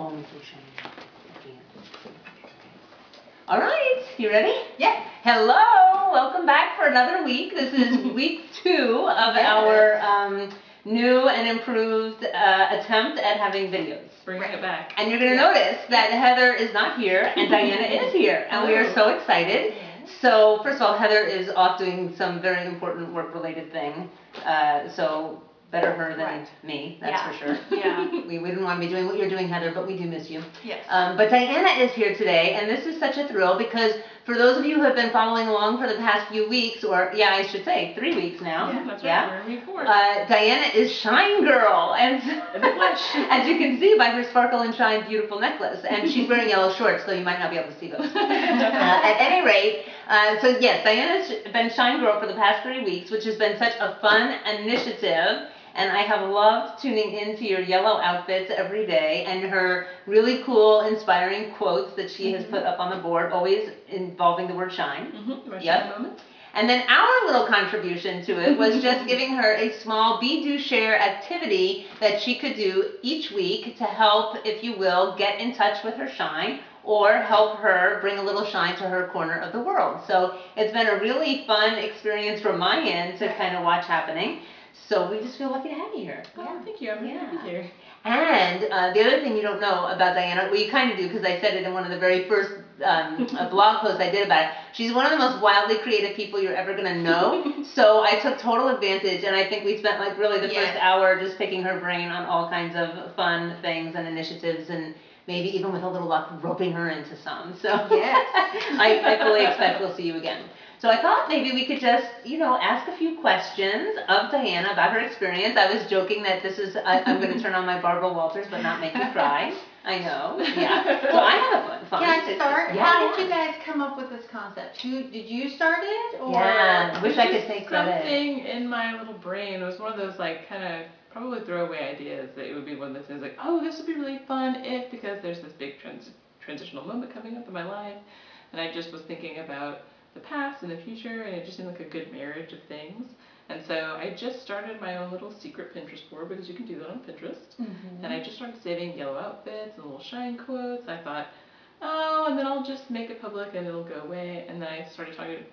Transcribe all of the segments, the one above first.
Oh, I'm so shiny. All right, you ready? Yeah. Hello, welcome back for another week. This is week 2 of our new and improved attempt at having videos. Bringing it back. And you're going to notice that Heather is not here and Diana is here, and we are so excited. So first of all, Heather is off doing some very important work-related thing, so better her than me, that's for sure. Yeah. We wouldn't want to be doing what you're doing, Heather, but we do miss you. Yes. But Diana is here today, and this is such a thrill because for those of you who have been following along for the past few weeks, or I should say 3 weeks now. Yeah, that's right. We're in week 4. Diana is Shine Girl, and as you can see by her sparkle and shine beautiful necklace, and she's wearing yellow shorts, so you might not be able to see those. At any rate, so yes, Diana's been Shine Girl for the past 3 weeks, which has been such a fun initiative. And I have loved tuning into your yellow outfits every day and her really cool, inspiring quotes that she has put up on the board, always involving the word shine. Shine moment. And then our little contribution to it was just giving her a small be, do, share activity that she could do each week to help, if you will, get in touch with her shine or help her bring a little shine to her corner of the world. So it's been a really fun experience from my end to kind of watch happening. So we just feel lucky to have you here. Oh, thank you. I'm happy to be here. And the other thing you don't know about Diana, well, you kind of do because I said it in one of the very first blog posts I did about it. She's one of the most wildly creative people you're ever going to know. So I took total advantage, and I think we spent like really the first hour just picking her brain on all kinds of fun things and initiatives, and maybe even with a little luck, roping her into some. So I fully expect we'll see you again. So I thought maybe we could just, ask a few questions of Diana about her experience. I was joking that this is, I'm going to turn on my Barbara Walters but not make you cry. I know, So I have a fun. Can I start? Yeah. How did you guys come up with this concept? Did you start it? Or? Yeah, wish I could take credit. Something in my little brain. It was one of those kind of probably throwaway ideas that it would be one of those things oh, this would be really fun if, because there's this big transitional moment coming up in my life. And I just was thinking about the past and the future, and it just seemed like a good marriage of things. And so I just started my own little secret Pinterest board, because you can do that on Pinterest. And I just started saving yellow outfits and little shine quotes. I thought, oh, and then I'll just make it public and it'll go away. And then I started talking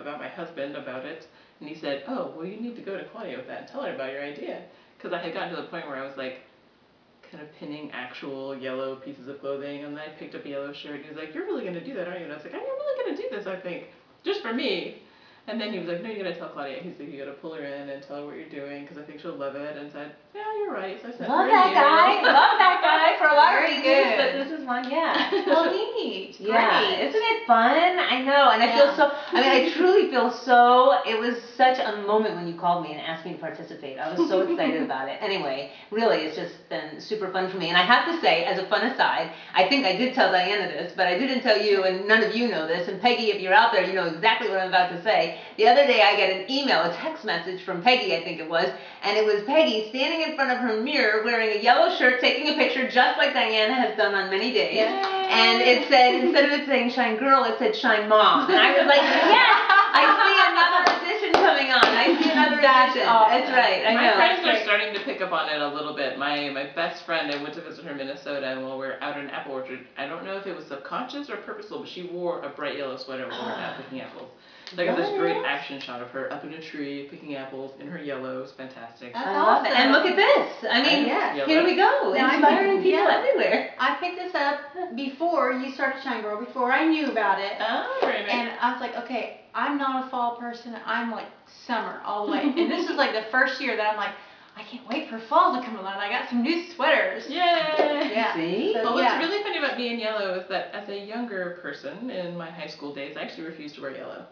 about my husband about it, and he said, oh, well, you need to go to Claudia with that and tell her about your idea. Because I had gotten to the point where I was kind of pinning actual yellow pieces of clothing, and then I picked up a yellow shirt, and he was like, you're really going to do that, aren't you? And I was like, I'm really going to do this, I think, just for me. And then he was like, no, you got to tell Claudia. He said, you got to pull her in and tell her what you're doing, because I think she'll love it. And said, yeah, you're right. So I said, love that guy for a lot of reasons, but this is one, Well, neat. Yeah, Great. isn't it fun? I know, and I feel so, I truly feel so, it was such a moment when you called me and asked me to participate. I was so excited about it. Anyway, really, it's just been super fun for me. And I have to say, as a fun aside, I think I did tell Diana this, but I didn't tell you, and none of you know this, and Peggy, if you're out there, you know exactly what I'm about to say. The other day I get an email, a text message from Peggy, I think it was, and it was Peggy standing in front of her mirror wearing a yellow shirt, taking a picture just like Diana has done on many days. And it said, instead of it saying Shine Girl, it said Shine Mom. And I was like, yes, I see another edition coming on. I see another edition. That's right, I know. My friends are starting to pick up on it a little bit. My best friend, I went to visit her in Minnesota, and while we were out in an apple orchard, I don't know if it was subconscious or purposeful, but she wore a bright yellow sweater while we were out picking apples. I got this great action shot of her up in a tree picking apples in her yellow. It was fantastic. That's I love it. And look at this. I mean, here we go. Now, inspiring people everywhere. I picked this up before you started Shine Girl, before I knew about it. Oh, very nice. And I was like, okay, I'm not a fall person. I'm like summer all the way. And this is like the first year that I'm like, I can't wait for fall to come along. I got some new sweaters. Yay! Yeah. See? So, Well, what's really funny about me in yellow is that as a younger person in my high school days, I actually refused to wear yellow.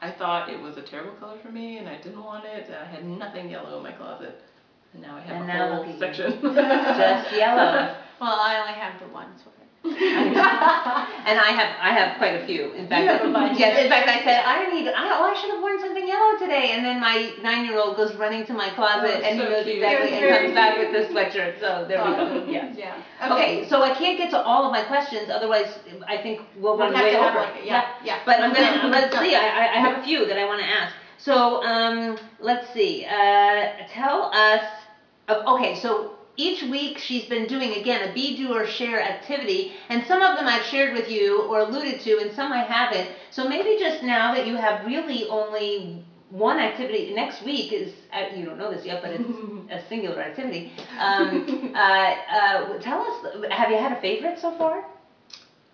I thought it was a terrible color for me, and I didn't want it, and I had nothing yellow in my closet. And now I have a whole section. Just yellow. Well, I only have the one sweater. And I have quite a few. In fact, you have a bunch. Yes, in fact, I said I should have worn something yellow today, and then my 9-year-old goes running to my closet, and so he knows cute. exactly, and comes back with this sweatshirt. So there we go. Yes. Yeah. Okay, so I can't get to all of my questions, otherwise I think we'll run way over. But let's see. I have a few that I want to ask. So let's see. Tell us. Okay, so each week she's been doing, again, a be, do, or share activity, and some of them I've shared with you or alluded to, and some I haven't. So maybe just now that you have really only one activity, next week is, you don't know this yet, but it's a singular activity. Tell us, have you had a favorite so far?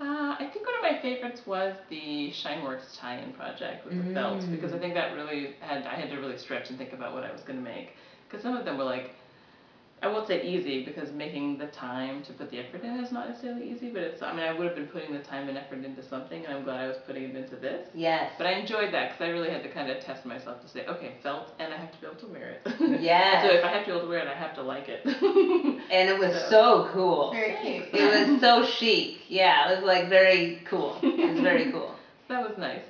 I think one of my favorites was the Shineworks tie-in project with the felt, because I think that really I had to really stretch and think about what I was going to make. Because some of them were like, I won't say easy, because making the time to put the effort in is not necessarily easy, but it's, I mean, I would have been putting the time and effort into something, and I'm glad I was putting it into this. Yes. But I enjoyed that, because I really had to kind of test myself to say, okay, felt, and I have to be able to wear it. Yes. So if I have to be able to wear it, I have to like it. And it was so cool. Very cute. It was so chic. Yeah, it was like very cool. It was very cool. That was nice.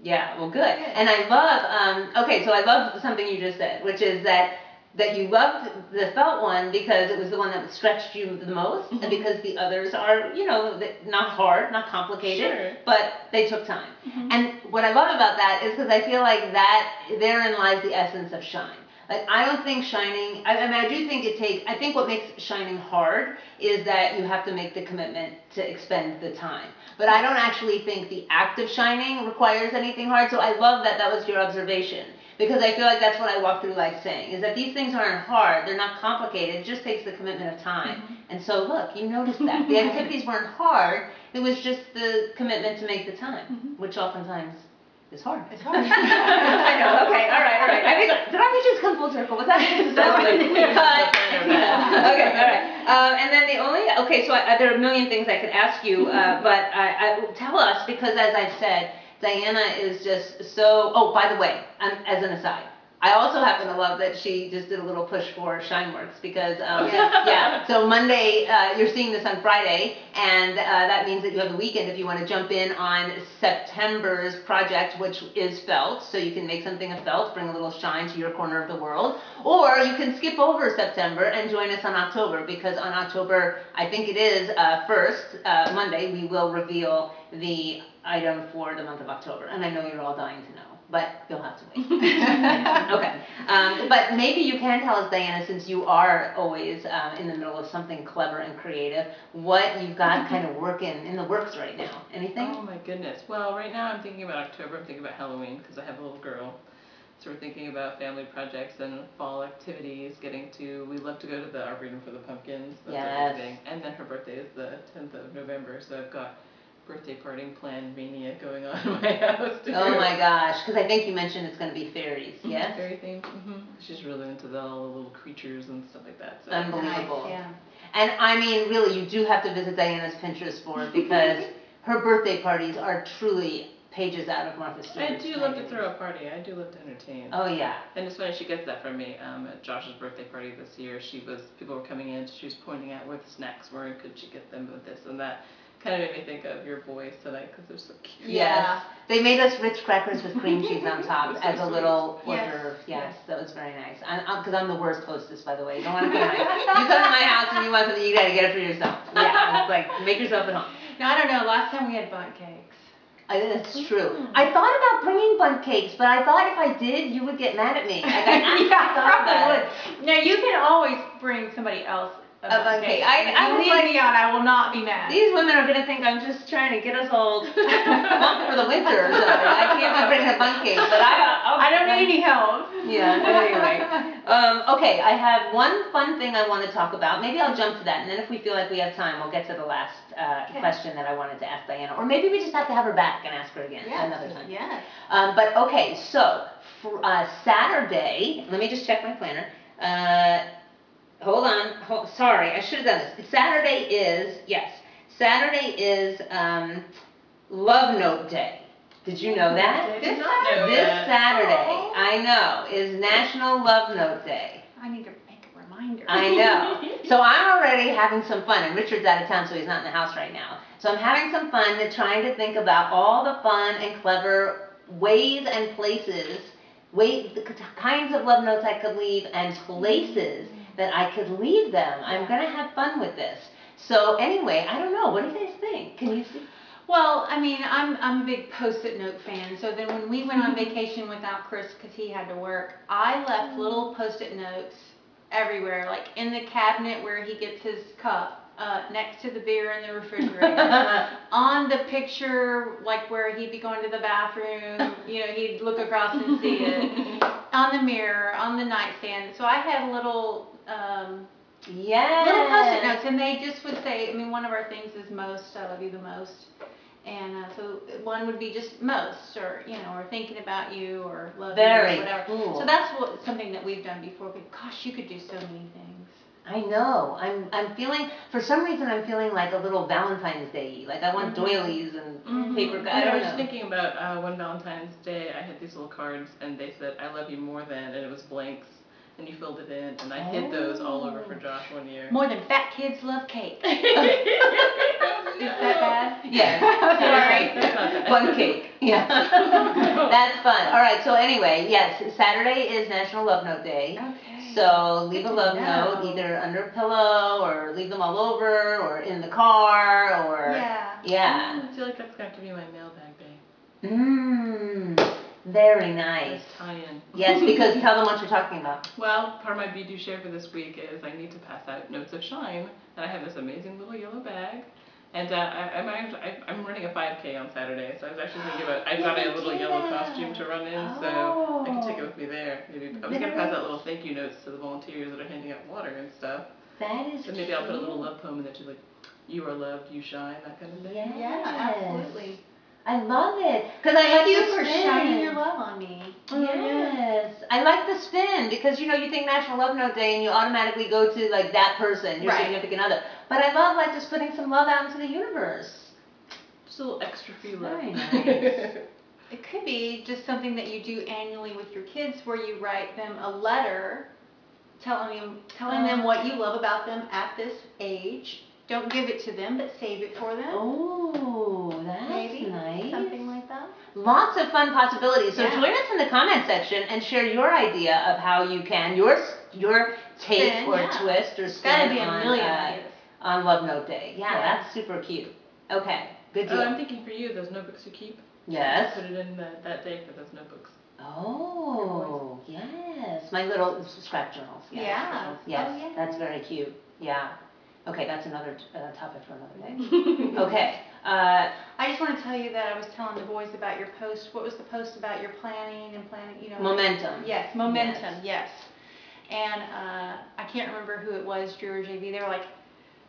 Yeah, well, good. And I love, okay, so I love something you just said, which is that you loved the felt one because it was the one that stretched you the most, and because the others are, you know, not hard, not complicated, Sure. but they took time. And what I love about that is because I feel like that therein lies the essence of shine. Like, I don't think shining, I mean, I do think I think what makes shining hard is that you have to make the commitment to expend the time. But I don't actually think the act of shining requires anything hard, so I love that was your observation. Because I feel like that's what I walk through life saying, is that these things aren't hard, they're not complicated, it just takes the commitment of time. And so look, you noticed that. The activities weren't hard, it was just the commitment to make the time, which oftentimes is hard. It's hard. I know, okay, all right. I think, did I just come full circle? Was that Okay, all right. And then so there are a million things I could ask you, but tell us, because as I've said, Diana is just so, oh, by the way, as an aside, I also happen to love that she just did a little push for Shineworks because, so Monday, you're seeing this on Friday, and that means that you have the weekend if you want to jump in on September's project, which is felt, so you can make something of felt, bring a little shine to your corner of the world, or you can skip over September and join us on October, because on October, I think it is 1st, Monday, we will reveal the item for the month of October, and I know you're all dying to know, but you'll have to wait. Okay, but maybe you can tell us, Diana, since you are always in the middle of something clever and creative, what you've got kind of working in the works right now. Anything? Oh my goodness. Well, right now I'm thinking about October. I'm thinking about Halloween because I have a little girl. So we're thinking about family projects and fall activities. We love to go to the Arboretum for the pumpkins. That's our big thing. And then her birthday is the 10th of November, so I've got birthday partying plan mania going on in my house too. Oh my gosh, because I think you mentioned it's going to be fairies, yes? Fairy themed. She's really into all the little creatures and stuff like that. So. Unbelievable. Nice, yeah. And I mean, really, you do have to visit Diana's Pinterest board because her birthday parties are truly pages out of Martha Stewart's I do love to throw a party. I do love to entertain. Oh yeah. And it's funny, she gets that from me. At Josh's birthday party this year, people were coming in, she was pointing out where the snacks were and could she get them with this and that. Kind of made me think of your boys tonight because they're so cute. Yes. They made us Ritz crackers with cream cheese on top as a little hors Yes. d'oeuvre. Yes, that was very nice. Because I'm the worst hostess, by the way. You don't want to be nice. You come to my house and you want something, you got to get it for yourself. Yeah, it's like, make yourself at home. No, I don't know. Last time we had bundt cakes. That's true. I thought about bringing bundt cakes, but I thought if I did, you would get mad at me. Like, I actually thought about it. Would. Now you can always bring somebody else a bundt cake. I If was you like, leave me out, I will not be mad. these women are going to think I'm just trying to get us all pumped for the winter or something. I can't be bringing a bundt cake, but I don't need any help. Yeah, anyway. Okay, I have one fun thing I want to talk about. Maybe I'll jump to that, and then if we feel like we have time, we'll get to the last question that I wanted to ask Diana. Or maybe we just have to have her back and ask her again another time. Yes. But okay, so for Saturday, let me just check my planner. Hold on. Sorry, I should have done this. Saturday is Love Note Day. Did you know that? This Saturday, I know, is National Love Note Day. I need to make a reminder. I know. So I'm already having some fun, and Richard's out of town, so he's not in the house right now. So I'm having some fun trying to think about all the fun and clever ways and places, the kinds of love notes I could leave, and places that I could leave them. I'm going to have fun with this. So anyway, I don't know. What do you guys think? Can you see? Well, I mean, I'm a big Post-it note fan. So then when we went on vacation without Chris, because he had to work, I left little Post-it notes everywhere, like in the cabinet where he gets his cup, next to the beer in the refrigerator, on the picture, like where he'd be going to the bathroom, you know, he'd look across and see it, on the mirror, on the nightstand. So I had little post-it notes, and they just would say, I mean, one of our things is most, I love you the most. And so one would be just most, or, you know, or thinking about you, or love you, or whatever. Cool. So that's something that we've done before. But gosh, you could do so many things. I know. I'm feeling, for some reason, I'm feeling like a little Valentine's Day. Like I want doilies and paper. I was thinking about one Valentine's Day. I had these little cards, and they said, "I love you more than," and it was blanks. And you filled it in, and I hid those all over for Josh one year. More than fat kids love cake. Is that bad? Yes. Sorry. That's not bad. Fun cake. Yeah. That's fun. All right. So anyway, yes, Saturday is National Love Note Day. Okay. So leave Good a to love know. note either under a pillow, or leave them all over, or in the car, or Yeah. I feel like that's got to be my mailbag day. Very nice. Nice tie-in. Yes, because tell them what you're talking about. Well, part of my be-do share for this week is I need to pass out notes of shine, and I have this amazing little yellow bag. And I'm running a 5K on Saturday, so I was actually thinking about, I've got a little yellow costume to run in, so I can take it with me there. Maybe I was going to pass out little thank you notes to the volunteers that are handing out water and stuff. That is So maybe I'll put a little love poem in there too, like, you are loved, you shine, that kind of thing. Yes. Yeah, absolutely. I love it. Because I like Thank you the for spin. shining your love on me. Yes. I like the spin because, you know, you think National Love Note Day and you automatically go to, like, that person, your Right. significant other. But I love, like, just putting some love out into the universe. Just a little extra free love. Very nice. It could be just something that you do annually with your kids, where you write them a letter telling them what you love about them at this age. Don't give it to them, but save it for them. Oh, that's Maybe nice. something like that. Lots of fun possibilities. So Yeah. join us in the comment section and share your idea of how you can, your take Spin, or yeah. twist or It's gotta spin be a million ideas. on Love Note Day. Yeah, Yeah. that's super cute. Okay, good deal. Oh, I'm thinking for you, those notebooks you keep. Yes. Put it in that day for those notebooks. Oh, yes. My little scrap journals. Yeah. Yes, Oh, yeah. that's very cute. Yeah. Okay, that's another topic for another day. Okay. I just want to tell you that I was telling the boys about your post. What was the post about your planning, you know? Momentum. Yes, momentum, yes. And I can't remember who it was, Drew or JV. They were like,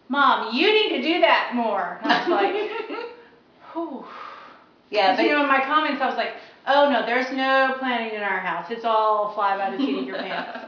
Mom, you need to do that more. And I was like, whew. Yeah, 'Cause, you know, in my comments, I was like, oh no, there's no planning in our house. It's all fly by the seat of your pants.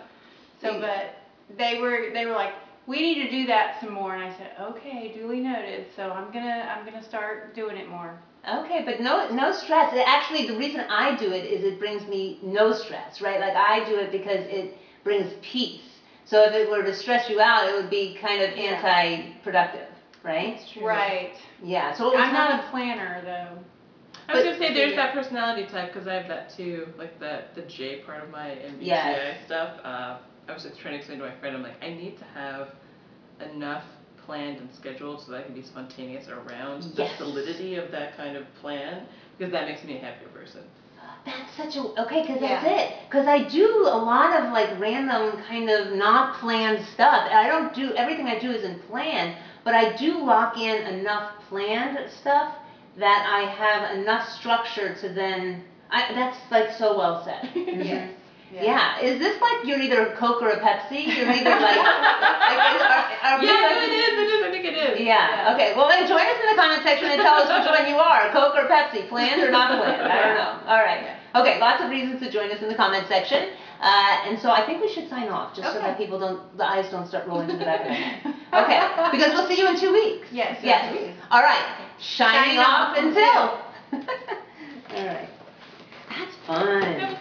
So, but they were like, we need to do that some more. And I said, okay, duly noted. So I'm gonna start doing it more. Okay, but no stress. Actually, the reason I do it is it brings me no stress, right? Like I do it because it brings peace. So if it were to stress you out, it would be kind of anti-productive, right? That's true. Right. Yeah. So I'm not a planner though. I was gonna say there's that personality type because I have that too, like the J part of my MBTI Yes. stuff. I was just trying to explain to my friend, I'm like, I need to have enough planned and scheduled so that I can be spontaneous around the Yes. solidity of that kind of plan, because that makes me a happier person. That's such a okay, because Yeah. that's it. Because I do a lot of like random kind of not planned stuff. I don't do everything I do isn't planned, but I do lock in enough planned stuff that I have enough structure to then. That's like so well said. Mhm. Yes. Yeah. Is this like you're either a Coke or a Pepsi? You're either like. are we Yeah, like- no, it is. I think it is. Yeah. Okay. Well, then join us in the comment section and tell us which one you are, Coke or Pepsi, planned or not planned. I don't know. All right. Okay. Lots of reasons to join us in the comment section, and so I think we should sign off just so that people the eyes don't start rolling to the back of their head. Okay. Because we'll see you in 2 weeks. Yes. Yes. All right. Shining off until. All right. That's fun.